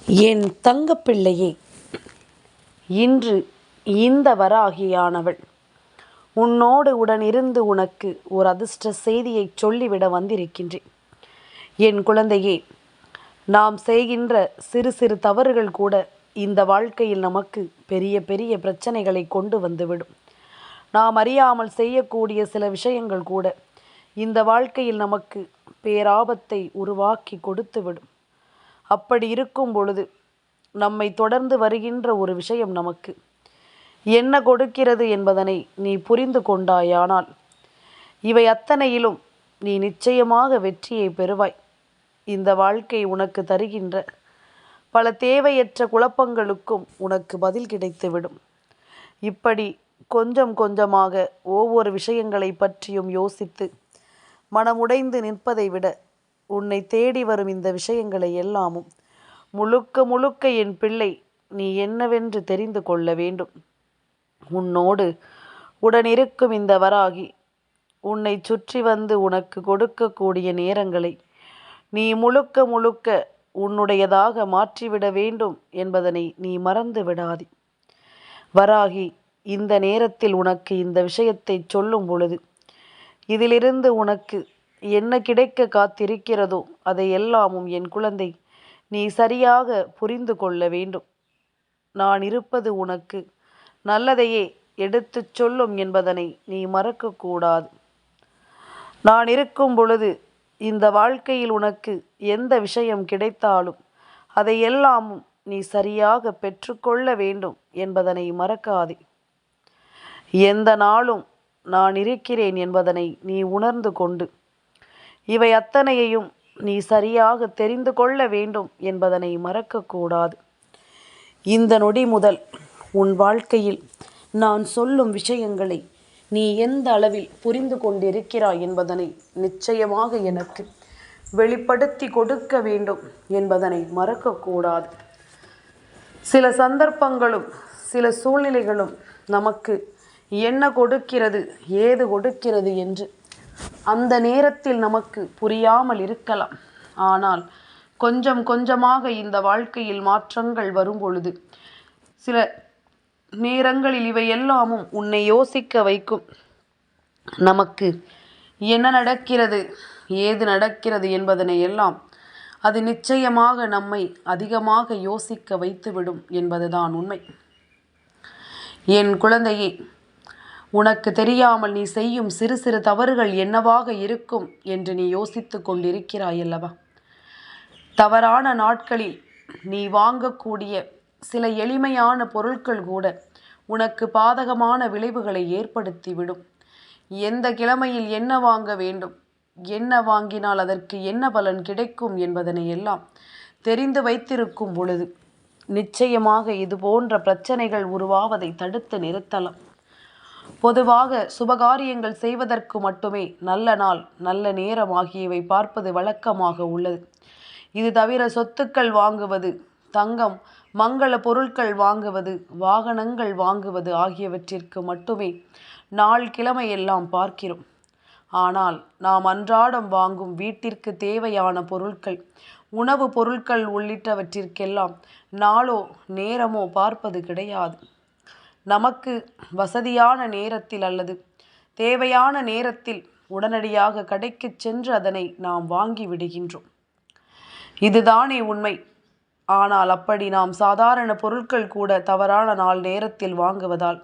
என் தங்கப்பிள்ளையே, இன்று இந்த வராகியானவள் உன்னோடு உடனிருந்து உனக்கு ஒரு அதிர்ஷ்ட செய்தியை சொல்லிவிட வந்திருக்கின்றேன். என் குழந்தையே, நாம் செய்கின்ற சிறு சிறு தவறுகள் கூட இந்த வாழ்க்கையில் நமக்கு பெரிய பெரிய பிரச்சனைகளை கொண்டு வந்துவிடும். நாம் அறியாமல் செய்யக்கூடிய சில விஷயங்கள் கூட இந்த வாழ்க்கையில் நமக்கு பேராபத்தை உருவாக்கி கொடுத்துவிடும். அப்படி இருக்கும் பொழுது நம்மை தொடர்ந்து வருகின்ற ஒரு விஷயம் நமக்கு என்ன கொடுக்கிறது என்பதனை நீ புரிந்து கொண்டாயானால் இவை அத்தனையிலும் நீ நிச்சயமாக வெற்றியை பெறுவாய். இந்த வாழ்க்கை உனக்கு தருகின்ற பல தேவையற்ற குழப்பங்களுக்கும் உனக்கு பதில் கிடைத்துவிடும். இப்படி கொஞ்சம் கொஞ்சமாக ஒவ்வொரு விஷயங்களை பற்றியும் யோசித்து மனமுடைந்து நிற்பதை விட உன்னை தேடி வரும் இந்த விஷயங்களை எல்லாமும் முழுக்க முழுக்க என் பிள்ளை நீ என்னவென்று தெரிந்து கொள்ள வேண்டும். உன்னோடு உடனிருக்கும் இந்த வராகி உன்னை சுற்றி வந்து உனக்கு கொடுக்கக்கூடிய நேரங்களை நீ முழுக்க முழுக்க உன்னுடையதாக மாற்றிவிட வேண்டும் என்பதனை நீ மறந்து விடாதே. வராகி இந்த நேரத்தில் உனக்கு இந்த விஷயத்தை சொல்லும் பொழுது இதிலிருந்து உனக்கு என்ன கிடைக்க காத்திருக்கிறதோ அதை எல்லாமும் என் குழந்தை நீ சரியாக புரிந்து கொள்ள வேண்டும். நான் இருப்பது உனக்கு நல்லதையே எடுத்துச் சொல்லும் என்பதனை நீ மறக்கக்கூடாது. நான் இருக்கும் பொழுது இந்த வாழ்க்கையில் உனக்கு எந்த விஷயம் கிடைத்தாலும் அதை எல்லாமும் நீ சரியாக பெற்றுக்கொள்ள வேண்டும் என்பதனை மறக்காதே. எந்த நாளும் நான் இருக்கிறேன் என்பதனை நீ உணர்ந்து கொண்டு இவை அத்தனையையும் நீ சரியாக தெரிந்து கொள்ள வேண்டும் என்பதனை மறக்கக்கூடாது. இந்த நொடி முதல் உன் வாழ்க்கையில் நான் சொல்லும் விஷயங்களை நீ எந்த அளவில் புரிந்து கொண்டிருக்கிறாய் என்பதனை நிச்சயமாக எனக்கு வெளிப்படுத்தி கொடுக்க வேண்டும் என்பதனை மறக்கக்கூடாது. சில சந்தர்ப்பங்களும் சில சூழ்நிலைகளும் நமக்கு என்ன கொடுக்கிறது ஏது கொடுக்கிறது என்று அந்த நேரத்தில் நமக்கு புரியாமல் இருக்கலாம். ஆனால் கொஞ்சம் கொஞ்சமாக இந்த வாழ்க்கையில் மாற்றங்கள் வரும் பொழுது சில நேரங்களில் இவை எல்லாமும் உன்னை யோசிக்க வைக்கும். நமக்கு என்ன நடக்கிறது ஏது நடக்கிறது என்பதனை எல்லாம் அது நிச்சயமாக நம்மை அதிகமாக யோசிக்க வைத்துவிடும் என்பதுதான் உண்மை. என் குழந்தையே, உனக்கு தெரியாமல் நீ செய்யும் சிறு சிறு தவறுகள் என்னவாக இருக்கும் என்று நீ யோசித்து கொண்டிருக்கிறாய் அல்லவா? தவறான நாட்களில் நீ வாங்கக்கூடிய சில எளிமையான பொருட்கள் கூட உனக்கு பாதகமான விளைவுகளை ஏற்படுத்திவிடும். எந்த கிழமையில் என்ன வாங்க வேண்டும், என்ன வாங்கினால் அதற்கு என்ன பலன் கிடைக்கும் என்பதனை எல்லாம் தெரிந்து வைத்திருக்கும் பொழுது நிச்சயமாக இது போன்ற பிரச்சனைகள் உருவாவதை தடுத்து நிறுத்தலாம். பொதுவாக சுபகாரியங்கள் செய்வதற்கு மட்டுமே நல்ல நாள் நல்ல நேரம் ஆகியவை பார்ப்பது வழக்கமாக உள்ளது. இது தவிர சொத்துக்கள் வாங்குவது, தங்கம் மங்கள பொருட்கள் வாங்குவது, வாகனங்கள் வாங்குவது ஆகியவற்றிற்கு மட்டுமே நாள் கிழமை எல்லாம் பார்க்கிறோம். ஆனால் நாம் அன்றாடம் வாங்கும் வீட்டிற்கு தேவையான பொருட்கள், உணவு பொருட்கள் உள்ளிட்டவற்றிற்கெல்லாம் நாளோ நேரமோ பார்ப்பது கிடையாது. நமக்கு வசதியான நேரத்தில் அல்லது தேவையான நேரத்தில் உடனடியாக கடைக்கு சென்று அதனை நாம் வாங்கி விடுகின்றோம். இதுதானே உண்மை. ஆனால் அப்படி நாம் சாதாரண பொருட்கள் கூட தவறான நாள் நேரத்தில் வாங்குவதால்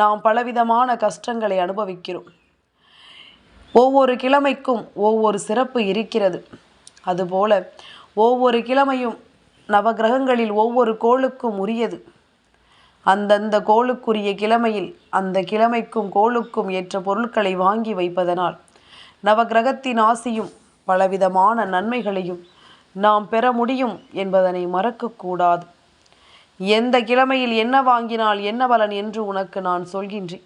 நாம் பலவிதமான கஷ்டங்களை அனுபவிக்கிறோம். ஒவ்வொரு கிழமைக்கும் ஒவ்வொரு சிறப்பு இருக்கிறது. அதுபோல ஒவ்வொரு கிழமையும் நவகிரகங்களில் ஒவ்வொரு கோளுக்கும் உரியது. அந்தந்த கோளுக்குரிய கிழமையில் அந்த கிழமைக்கும் கோளுக்கும் ஏற்ற பொருட்களை வாங்கி வைப்பதனால் நவகிரகத்தின் ஆசியும் பலவிதமான நன்மைகளையும் நாம் பெற முடியும் என்பதனை மறக்கக்கூடாது. எந்த கிழமையில் என்ன வாங்கினால் என்ன பலன் என்று உனக்கு நான் சொல்கின்றேன்.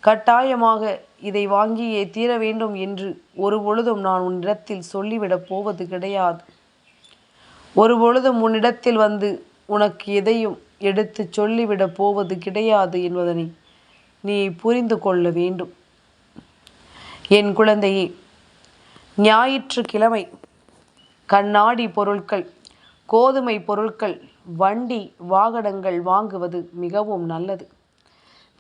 கட்டாயமாக இதை வாங்கியே தீர வேண்டும் என்று ஒரு பொழுதும் நான் உன்னிடத்தில் சொல்லிவிடப் போவது கிடையாது. ஒரு பொழுதும் உன்னிடத்தில் வந்து உனக்கு எதையும் எடுத்து சொல்லிவிடப் போவது கிடையாது என்பதனை நீ புரிந்து கொள்ள வேண்டும். என் குழந்தையே, ஞாயிற்றுக்கிழமை கண்ணாடி பொருட்கள் கோதுமை பொருட்கள், வண்டி வாகனங்கள் வாங்குவது மிகவும் நல்லது.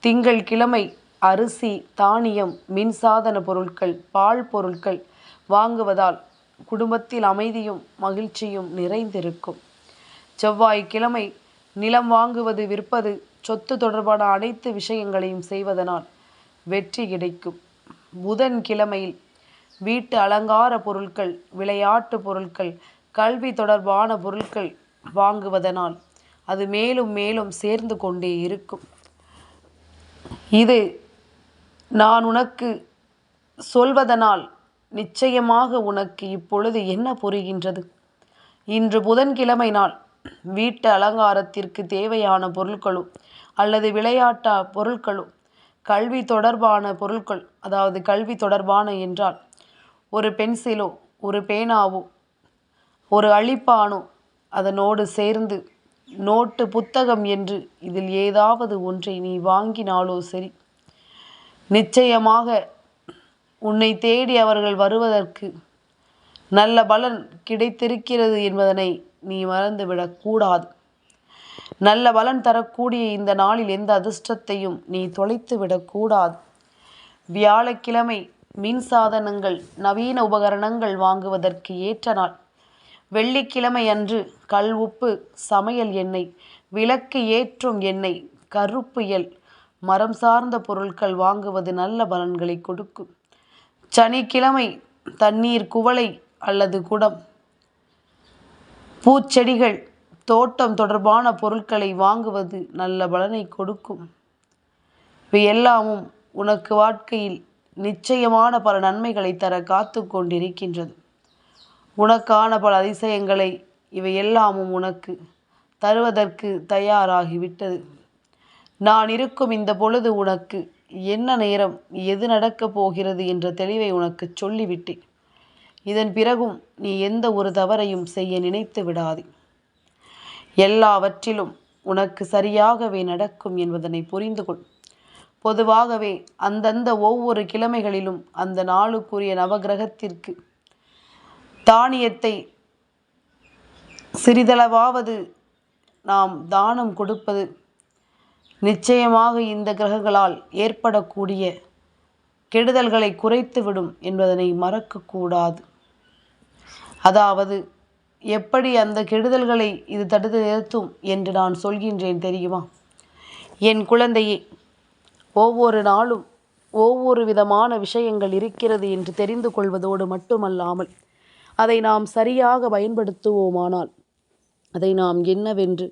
திங்கள் கிழமை அரிசி, தானியம், மின்சாதன பொருட்கள், பால் பொருட்கள் வாங்குவதால் குடும்பத்தில் அமைதியும் மகிழ்ச்சியும் நிறைந்திருக்கும். செவ்வாய்க்கிழமை நிலம் வாங்குவது, விற்பது, சொத்து தொடர்பான அனைத்து விஷயங்களையும் செய்வதனால் வெற்றி கிடைக்கும். புதன்கிழமையில் வீட்டு அலங்கார பொருட்கள், விளையாட்டு பொருட்கள், கல்வி தொடர்பான பொருட்கள் வாங்குவதனால் அது மேலும் மேலும் சேர்ந்து கொண்டே இருக்கும். இது நான் உனக்கு சொல்வதனால் நிச்சயமாக உனக்கு இப்பொழுது என்ன புரிகின்றது? இன்று புதன்கிழமை நாள் வீட்டு அலங்காரத்திற்கு தேவையான பொருட்களோ அல்லது விளையாட்டு பொருட்களோ, கல்வி தொடர்பான பொருட்கள், அதாவது கல்வி தொடர்பான என்றால் ஒரு பென்சிலோ, ஒரு பேனாவோ, ஒரு அழிப்பானோ, அதனோடு சேர்ந்து நோட்டு, புத்தகம் என்று இதில் ஏதாவது ஒன்றை நீ வாங்கினாலோ சரி, நிச்சயமாக உன்னை தேடி அவர்கள் வருவதற்கு நல்ல பலன் கிடைத்திருக்கிறது என்பதனை நீ மறந்துவிடக்கூடாது. நல்ல பலன் தரக்கூடிய இந்த நாளில் எந்த அதிர்ஷ்டத்தையும் நீ தொலைத்து விடக்கூடாது. வியாழக்கிழமை மின்சாதனங்கள், நவீன உபகரணங்கள் வாங்குவதற்கு ஏற்ற நாள். வெள்ளிக்கிழமை அன்று கல் உப்பு, சமையல் எண்ணெய், விளக்கு ஏற்றும் எண்ணெய், கருப்பு எள், மரம் சார்ந்த பொருட்கள் வாங்குவது நல்ல பலன்களை கொடுக்கும். சனிக்கிழமை தண்ணீர் குவளை அல்லது குடம், பூச்செடிகள், தோட்டம் தொடர்பான பொருட்களை வாங்குவது நல்ல பலனை கொடுக்கும். இவை எல்லாமும் உனக்கு வாழ்க்கையில் நிச்சயமான பல நன்மைகளை தர காத்து கொண்டிருக்கின்றது. உனக்கான பல அதிசயங்களை இவை எல்லாமும் உனக்கு தருவதற்கு தயாராகிவிட்டது. நான் இருக்கும் இந்த பொழுது உனக்கு என்ன நேரம், எது நடக்கப் போகிறது என்ற தெளிவை உனக்கு சொல்லிவிட்டேன். இதன் பிறகும் நீ எந்த ஒரு தவறையும் செய்ய நினைத்து விடாதே. எல்லாவற்றிலும் உனக்கு சரியாகவே நடக்கும் என்பதனை புரிந்து கொள். பொதுவாகவே அந்தந்த ஒவ்வொரு கிழமைகளிலும் அந்த நாளுக்குரிய நவகிரகத்திற்கு தானியத்தை சிறிதளவாவது நாம் தானம் கொடுப்பது நிச்சயமாக இந்த கிரகங்களால் ஏற்படக்கூடிய கெடுதல்களை குறைத்துவிடும் என்பதனை மறக்கக்கூடாது. அதாவது எப்படி அந்த கெடுதல்களை இது தடுத்து நிறுத்தும் என்று நான் சொல்கின்றேன் தெரியுமா? என் குழந்தையே, ஒவ்வொரு நாளும் ஒவ்வொரு விதமான விஷயங்கள் இருக்கிறது என்று தெரிந்து கொள்வதோடு மட்டுமல்லாமல் அதை நாம் சரியாக பயன்படுத்துவோமானால், அதை நாம் என்னவென்று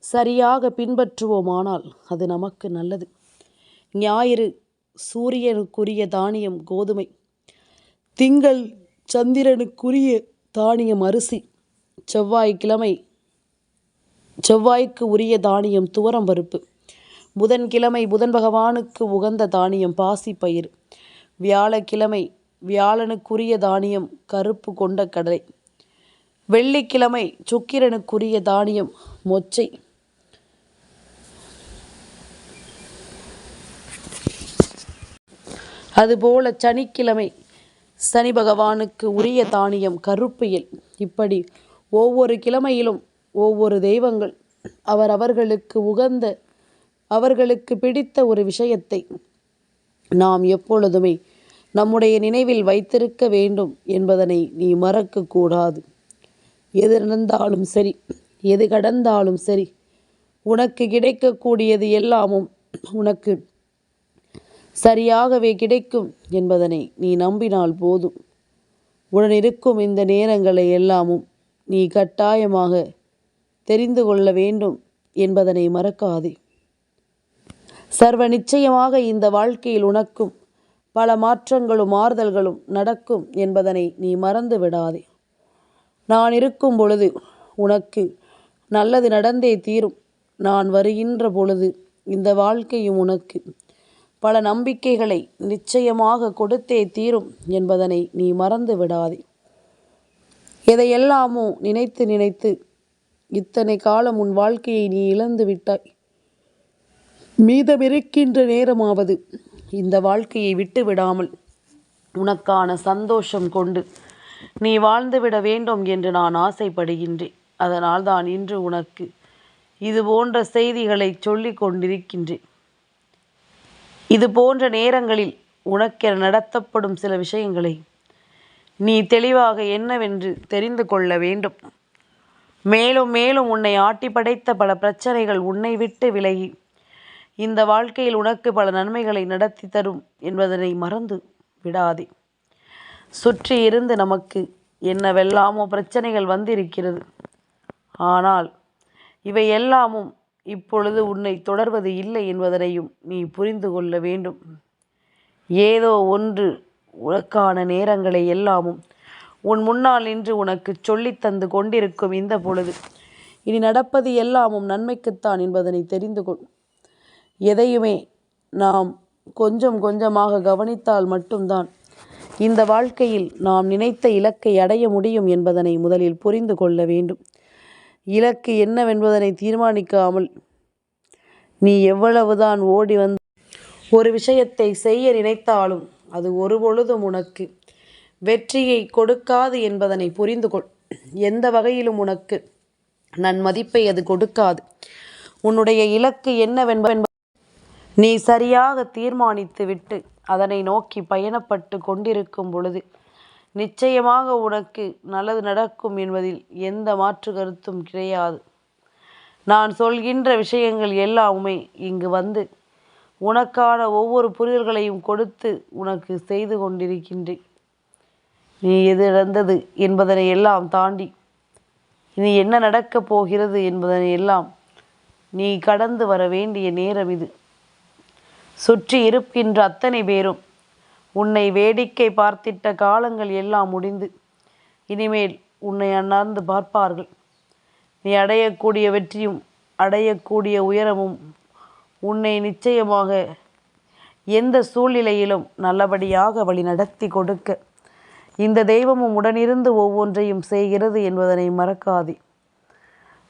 சரியாக பின்பற்றுவோமானால் அது நமக்கு நல்லது. ஞாயிறு சூரியனுக்குரிய தானியம் கோதுமை, திங்கள் சந்திரனுக்குரிய தானியம் அரிசி, செவ்வாய்க்கு உரிய தானியம் துவரம் பருப்பு, புதன்கிழமை புதன் பகவானுக்கு உகந்த தானியம் பாசிப்பயிறு, வியாழக்கிழமை வியாழனுக்குரிய தானியம் கருப்பு கொண்ட கடலை, வெள்ளிக்கிழமை சுக்கிரனுக்குரிய தானியம் மொச்சை, அதுபோல சனிக்கிழமை சனி பகவானுக்கு உரிய தானியம் கருப்பு எள். இப்படி ஒவ்வொரு கிழமையிலும் ஒவ்வொரு தெய்வங்கள் அவர்களுக்கு உகந்த, அவர்களுக்கு பிடித்த ஒரு விஷயத்தை நாம் எப்பொழுதுமே நம்முடைய நினைவில் வைத்திருக்க வேண்டும் என்பதனை நீ மறக்கக்கூடாது. எது நடந்தாலும் சரி, எது கடந்தாலும் சரி, உனக்கு கிடைக்கக்கூடியது எல்லாமும் உனக்கு சரியாகவே கிடைக்கும் என்பதனை நீ நம்பினால் போதும். உடனிருக்கும் இந்த நேரங்களை எல்லாமும் நீ கட்டாயமாக தெரிந்து கொள்ள வேண்டும் என்பதனை மறக்காதே. சர்வ நிச்சயமாக இந்த வாழ்க்கையில் உனக்கும் பல மாற்றங்களும் மாறுதல்களும் நடக்கும் என்பதனை நீ மறந்து விடாதே. நான் இருக்கும் பொழுது உனக்கு நல்லது நடந்தே தீரும். நான் வருகின்ற பொழுது இந்த வாழ்க்கையும் உனக்கு பல நம்பிக்கைகளை நிச்சயமாக கொடுத்தே தீரும் என்பதனை நீ மறந்து விடாதே. எதையெல்லாமோ நினைத்து நினைத்து இத்தனை காலம் உன் வாழ்க்கையை நீ இழந்து விட்டாய். மீதமிருக்கின்ற நேரமாவது இந்த வாழ்க்கையை விட்டு விடாமல் உனக்கான சந்தோஷம் கொண்டு நீ வாழ்ந்துவிட வேண்டும் என்று நான் ஆசைப்படுகின்றேன். அதனால் தான் இன்று உனக்கு இது போன்ற செய்திகளை சொல்லிக் கொண்டிருக்கின்றேன். இது போன்ற நேரங்களில் உனக்கென நடத்தப்படும் சில விஷயங்களை நீ தெளிவாக என்னவென்று தெரிந்து கொள்ள வேண்டும். மேலும் மேலும் உன்னை ஆட்டி படைத்த பல பிரச்சனைகள் உன்னை விட்டு விலகி இந்த வாழ்க்கையில் உனக்கு பல நன்மைகளை நடத்தி தரும் என்பதனை மறந்து விடாதே. சுற்றி இருந்து நமக்கு என்னவெல்லாமோ பிரச்சனைகள் வந்திருக்கிறது. ஆனால் இவை எல்லாமும் இப்பொழுது உன்னை தொடர்வது இல்லை என்பதனையும் நீ புரிந்து கொள்ள வேண்டும். ஏதோ ஒன்று உனக்கான நேரங்களை எல்லாமும் உன் முன்னால் நின்று உனக்கு சொல்லித்தந்து கொண்டிருக்கும் இந்த பொழுது இனி நடப்பது எல்லாமும் நன்மைக்குத்தான் என்பதனை தெரிந்து கொள். எதையுமே நாம் கொஞ்சம் கொஞ்சமாக கவனித்தால் மட்டும்தான் இந்த வாழ்க்கையில் நாம் நினைத்த இலக்கை அடைய முடியும் என்பதனை முதலில் புரிந்து கொள்ள வேண்டும். இலக்கு என்னவென்பதனை தீர்மானிக்காமல் நீ எவ்வளவுதான் ஓடி வந்து ஒரு விஷயத்தை செய்ய நினைத்தாலும் அது ஒருபொழுதும் உனக்கு வெற்றியை கொடுக்காது என்பதனை புரிந்து கொள். எந்த வகையிலும் உனக்கு நன்மதிப்பை அது கொடுக்காது. உன்னுடைய இலக்கு என்னவென்ப நீ சரியாக தீர்மானித்து விட்டு அதனை நோக்கி பயணப்பட்டு கொண்டிருக்கும் பொழுது நிச்சயமாக உனக்கு நல்லது நடக்கும் என்பதில் எந்த மாற்று கருத்தும் கிடையாது. நான் சொல்கின்ற விஷயங்கள் எல்லாமே இங்கு வந்து உனக்கான ஒவ்வொரு புரிதல்களையும் கொடுத்து உனக்கு செய்து கொண்டிருக்கின்றேன். நீ எது நடந்தது என்பதனை எல்லாம் தாண்டி இனி என்ன நடக்கப் போகிறது என்பதனை எல்லாம் நீ கடந்து வர வேண்டிய நேரம் இது. சுற்றி இருக்கின்ற அத்தனை பேரும் உன்னை வேடிக்கை பார்த்திட்ட காலங்கள் எல்லாம் முடிந்து இனிமேல் உன்னை அண்ணாந்து பார்ப்பார்கள். நீ அடையக்கூடிய வெற்றியும் அடையக்கூடிய உயரமும் உன்னை நிச்சயமாக எந்த சூழ்நிலையிலும் நல்லபடியாக வழி நடத்தி கொடுக்க இந்த தெய்வமும் உடனிருந்து ஒவ்வொன்றையும் செய்கிறது என்பதனை மறக்காதே.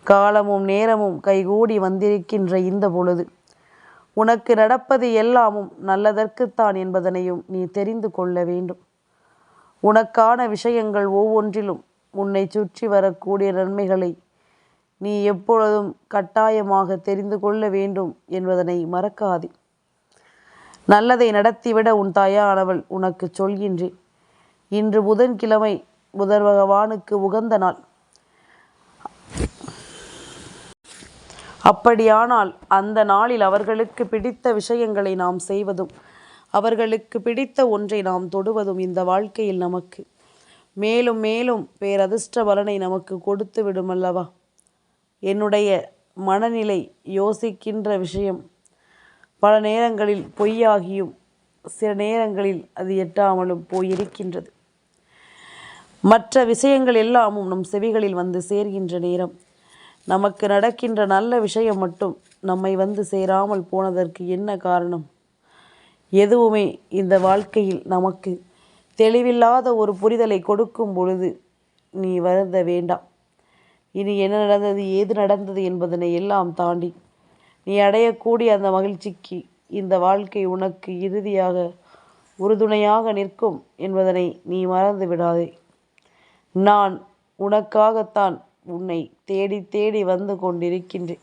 காலமும் நேரமும் கைகூடி வந்திருக்கின்ற இந்த பொழுது உனக்கு நடப்பது எல்லாமும் நல்லதற்குத்தான் என்பதனையும் நீ தெரிந்து கொள்ள வேண்டும். உனக்கான விஷயங்கள் ஒவ்வொன்றிலும் உன்னை சுற்றி வரக்கூடிய நன்மைகளை நீ எப்பொழுதும் கட்டாயமாக தெரிந்து கொள்ள வேண்டும் என்பதனை மறக்காதே. நல்லதை நடத்திவிட உன் தாயானவள் உனக்கு சொல்கின்றேன். இன்று புதன்கிழமை புதன் பகவானுக்கு உகந்த நாள். அப்படியானால் அந்த நாளில் அவர்களுக்கு பிடித்த விஷயங்களை நாம் செய்வதும் அவர்களுக்கு பிடித்த ஒன்றை நாம் தொடுவதும் இந்த வாழ்க்கையில் நமக்கு மேலும் மேலும் பேரதிர்ஷ்ட பலனை நமக்கு கொடுத்து விடும் அல்லவா. என்னுடைய மனநிலை யோசிக்கின்ற விஷயம் பல நேரங்களில் பொய்யாகியும் சில நேரங்களில் அது எட்டாமலும் போயிருக்கின்றது. மற்ற விஷயங்கள் எல்லாமும் நம் செவிகளில் வந்து சேர்கின்ற நேரம் நமக்கு நடக்கின்ற நல்ல விஷயம் மட்டும் நம்மை வந்து சேராமல் போனதற்கு என்ன காரணம்? எதுவுமே இந்த வாழ்க்கையில் நமக்கு தெளிவில்லாத ஒரு புரிதலை கொடுக்கும் பொழுது நீ வருந்த வேண்டாம். இனி என்ன நடந்தது ஏது நடந்தது என்பதனை எல்லாம் தாண்டி நீ அடையக்கூடிய அந்த மகிழ்ச்சிக்கு இந்த வாழ்க்கை உனக்கு இறுதியாக உறுதுணையாக நிற்கும் என்பதனை நீ மறந்து விடாதே. நான் உனக்காகத்தான் உன்னை தேடி தேடி வந்து கொண்டிருக்கின்றேன்.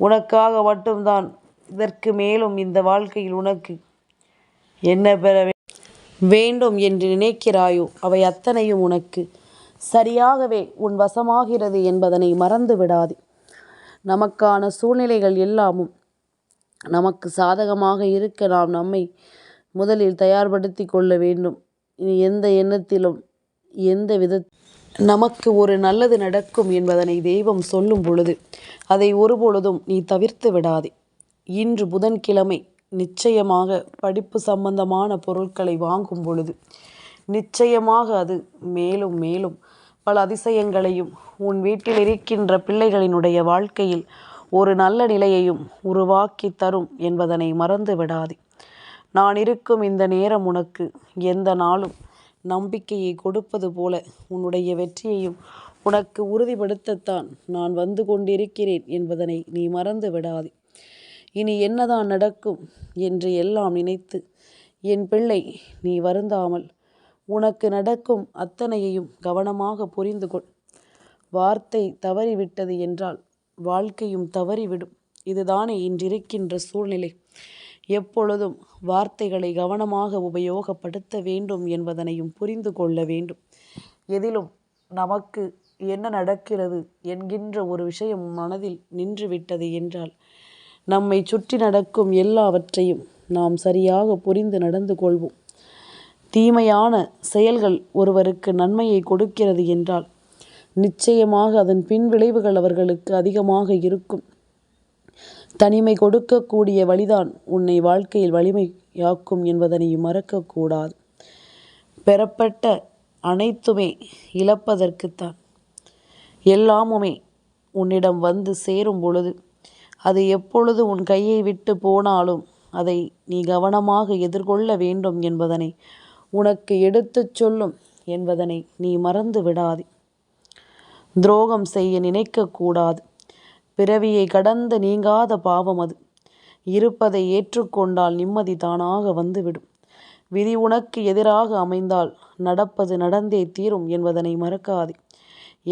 உனக்காக மட்டும்தான். இதற்கு மேலும் இந்த வாழ்க்கையில் உனக்கு என்ன பெற வேண்டும் என்று நினைக்கிறாயோ அவை அத்தனையும் உனக்கு சரியாகவே உன் வசமாகிறது என்பதனை மறந்து விடாதே. நமக்கான சூழ்நிலைகள் எல்லாமும் நமக்கு சாதகமாக இருக்க நாம் நம்மை முதலில் தயார்படுத்தி கொள்ள வேண்டும். இனி எந்த எண்ணத்திலும் எந்த நமக்கு ஒரு நல்லது நடக்கும் என்பதனை தெய்வம் சொல்லும் பொழுது அதை ஒருபொழுதும் நீ தவிர்த்து விடாதே. இன்று புதன்கிழமை நிச்சயமாக படிப்பு சம்பந்தமான பொருட்களை வாங்கும் பொழுது நிச்சயமாக அது மேலும் மேலும் பல அதிசயங்களையும் உன் வீட்டில் இருக்கின்ற பிள்ளைகளினுடைய வாழ்க்கையில் ஒரு நல்ல நிலையையும் உருவாக்கி தரும் என்பதனை மறந்து விடாதே. நான் இருக்கும் இந்த நேரம் உனக்கு எந்த நாளும் நம்பிக்கையை கொடுப்பது போல உன்னுடைய வெற்றியையும் உனக்கு உறுதிப்படுத்தத்தான் நான் வந்து கொண்டிருக்கிறேன் என்பதனை நீ மறந்து விடாதே. இனி என்னதான் நடக்கும் என்று எல்லாம் நினைத்து என் பிள்ளை நீ வருந்தாமல் உனக்கு நடக்கும் அத்தனையையும் கவனமாக புரிந்து கொள். வார்த்தை தவறிவிட்டது என்றால் வாழ்க்கையும் தவறிவிடும். இதுதானே இன்றிருக்கின்ற சூழ்நிலை. எப்பொழுதும் வார்த்தைகளை கவனமாக உபயோகப்படுத்த வேண்டும் என்பதனையும் புரிந்து கொள்ள வேண்டும். எதிலும் நமக்கு என்ன நடக்கிறது என்கின்ற ஒரு விஷயம் மனதில் நின்றுவிட்டது என்றால் நம்மை சுற்றி நடக்கும் எல்லாவற்றையும் நாம் சரியாக புரிந்து நடந்து கொள்வோம். தீமையான செயல்கள் ஒருவருக்கு நன்மையை கொடுக்கிறது என்றால் நிச்சயமாக அதன் பின்விளைவுகள் அவர்களுக்கு அதிகமாக இருக்கும். தனிமை கொடுக்கக்கூடிய வழிதான் உன்னை வாழ்க்கையில் வலிமையாக்கும் என்பதனையும் மறக்கக்கூடாது. பெறப்பட்ட அனைத்துமே இழப்பதற்குத்தான். எல்லாமுமே உன்னிடம் வந்து சேரும் பொழுது அது எப்பொழுது உன் கையை விட்டு போனாலும் அதை நீ கவனமாக எதிர்கொள்ள வேண்டும் என்பதனை உனக்கு எடுத்துச் சொல்லும் என்பதனை நீ மறந்து விடாதே. துரோகம் செய்ய நினைக்கக்கூடாது. பிறவியை கடந்து நீங்காத பாவம் அது. இருப்பதை ஏற்றுக்கொண்டால் நிம்மதி தானாக வந்துவிடும். விதி உனக்கு எதிராக அமைந்தால் நடப்பது நடந்தே தீரும் என்பதனை மறக்காதே.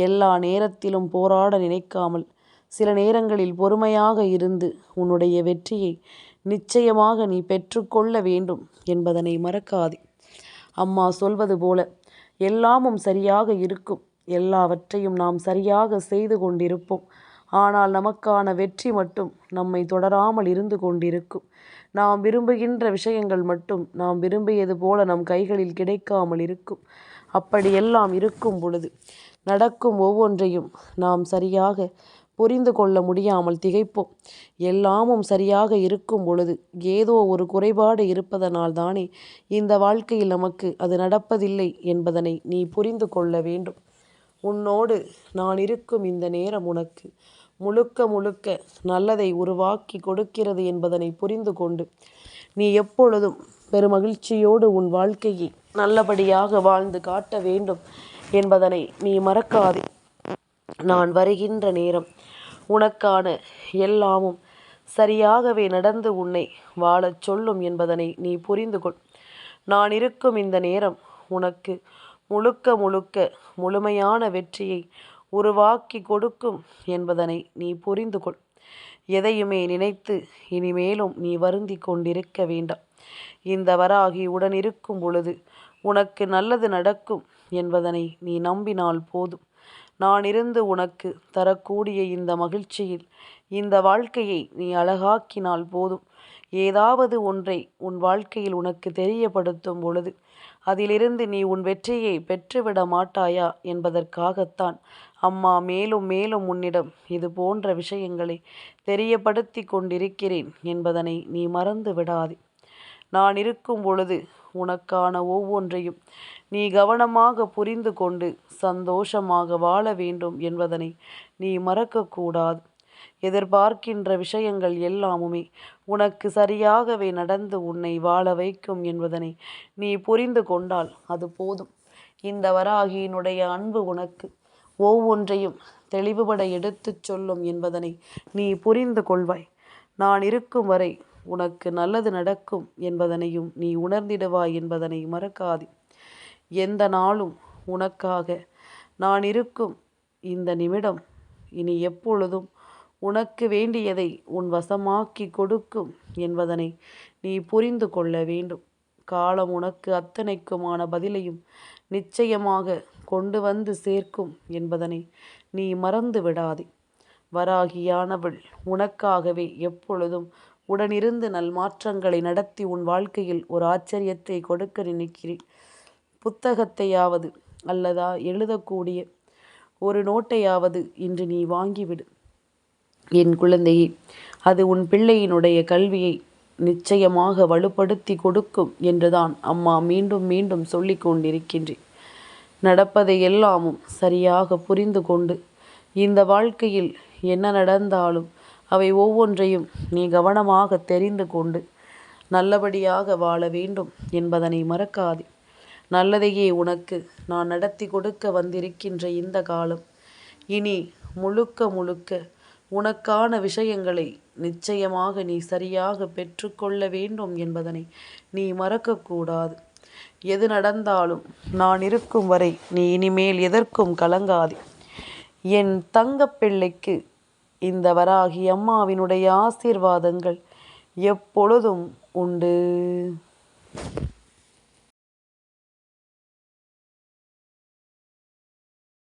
எல்லா நேரத்திலும் போராட நினைக்காமல் சில நேரங்களில் பொறுமையாக இருந்து உன்னுடைய வெற்றியை நிச்சயமாக நீ பெற்றுக்கொள்ள வேண்டும் என்பதனை மறக்காதே. அம்மா சொல்வது போல எல்லாமும் சரியாக இருக்கும். எல்லாவற்றையும் நாம் சரியாக செய்து கொண்டிருப்போம். ஆனால் நமக்கான வெற்றி மட்டும் நம்மை தொடராமல் இருந்து கொண்டிருக்கும். நாம் விரும்புகின்ற விஷயங்கள் மட்டும் நாம் விரும்பியது போல நம் கைகளில் கிடைக்காமல் இருக்கும். அப்படியெல்லாம் இருக்கும் பொழுது நடக்கும் ஒவ்வொன்றையும் நாம் சரியாக புரிந்து கொள்ள முடியாமல் திகைப்போம். எல்லாமும் சரியாக இருக்கும் பொழுது ஏதோ ஒரு குறைபாடு இருப்பதனால் தானே இந்த வாழ்க்கையில் நமக்கு அது நடப்பதில்லை என்பதனை நீ புரிந்து கொள்ள வேண்டும். உன்னோடு நான் இருக்கும் இந்த நேரம் உனக்கு முழுக்க முழுக்க நல்லதை உருவாக்கி கொடுக்கிறது என்பதனை புரிந்து கொண்டு நீ எப்பொழுதும் பெருமகிழ்ச்சியோடு உன் வாழ்க்கையை நல்லபடியாக வாழ்ந்து காட்ட வேண்டும் என்பதனை நீ மறக்காதே. நான் வருகின்ற நேரம் உனக்கான எல்லாமும் சரியாகவே நடந்து உன்னை வாழச் சொல்லும் என்பதனை நீ புரிந்து கொள். நான் இருக்கும் இந்த நேரம் உனக்கு முழுக்க முழுக்க முழுமையான வெற்றியை உருவாக்கி கொடுக்கும் என்பதனை நீ புரிந்து கொள். எதையுமே நினைத்து இனிமேலும் நீ வருந்தி கொண்டிருக்க வேண்டாம். இந்த வராகி உடன் இருக்கும் பொழுது உனக்கு நல்லது நடக்கும் என்பதனை நீ நம்பினால் போதும். நான் இருந்து உனக்கு தரக்கூடிய இந்த மகிழ்ச்சியில் இந்த வாழ்க்கையை நீ அழகாக்கினால் போதும். ஏதாவது ஒன்றை உன் வாழ்க்கையில் உனக்கு தெரியப்படுத்தும் பொழுது அதிலிருந்து நீ உன் வெற்றியை பெற்றுவிட மாட்டாயா என்பதற்காகத்தான் அம்மா மேலும் மேலும் உன்னிடம் இது போன்ற விஷயங்களை தெரியப்படுத்தி கொண்டிருக்கிறேன் என்பதனை நீ மறந்து விடாதே. நான் இருக்கும் பொழுது உனக்கான ஒவ்வொன்றையும் நீ கவனமாக புரிந்து கொண்டு சந்தோஷமாக வாழ வேண்டும் என்பதனை நீ மறக்கக்கூடாது. எதிர்பார்க்கின்ற விஷயங்கள் எல்லாமுமே உனக்கு சரியாகவே நடந்து உன்னை வாழ வைக்கும் என்பதனை நீ புரிந்து கொண்டால் அது போதும். இந்த வராகியினுடைய அன்பு உனக்கு ஒவ்வொன்றையும் தெளிவுபட எடுத்துச் சொல்லும் என்பதனை நீ புரிந்து கொள்வாய். நான் இருக்கும் வரை உனக்கு நல்லது நடக்கும் என்பதனையும் நீ உணர்ந்திடுவாய் என்பதனை மறக்காதே. எந்த நாளும் உனக்காக நான் இருக்கும் இந்த நிமிடம் இனி எப்பொழுதும் உனக்கு வேண்டியதை உன் வசமாக்கி கொடுக்கும் என்பதனை நீ புரிந்து கொள்ள வேண்டும். காலம் உனக்கு அத்தனைக்குமான பதிலையும் நிச்சயமாக கொண்டு வந்து சேர்க்கும் என்பதனை நீ மறந்து விடாதே. வராகியானவள் உனக்காகவே எப்பொழுதும் உடனிருந்து நல்மாற்றங்களை நடத்தி உன் வாழ்க்கையில் ஒரு ஆச்சரியத்தை கொடுக்க நினைக்கிறேன். புத்தகத்தையாவது அல்லதா எழுதக்கூடிய ஒரு நோட்டையாவது இன்று நீ வாங்கிவிடு என் குழந்தையே. அது உன் பிள்ளையினுடைய கல்வியை நிச்சயமாக வலுப்படுத்தி கொடுக்கும் என்றுதான் அம்மா மீண்டும் மீண்டும் சொல்லி கொண்டிருக்கின்றேன். நடப்பதை எல்லாமும் சரியாக புரிந்து கொண்டு இந்த வாழ்க்கையில் என்ன நடந்தாலும் அவை ஒவ்வொன்றையும் நீ கவனமாக தெரிந்து கொண்டு நல்லபடியாக வாழ வேண்டும் என்பதனை மறக்காதே. நல்லதையே உனக்கு நான் நடத்தி கொடுக்க வந்திருக்கின்ற இந்த காலம் இனி முழுக்க முழுக்க உனக்கான விஷயங்களை நிச்சயமாக நீ சரியாக பெற்றுக்கொள்ள வேண்டும் என்பதனை நீ மறக்கக்கூடாது. எது நடந்தாலும் நான் இருக்கும் வரை நீ இனிமேல் எதற்கும் கலங்காதே. என் தங்கப்பிள்ளைக்கு இந்த வராகி அம்மாவினுடைய ஆசீர்வாதங்கள் எப்பொழுதும் உண்டு.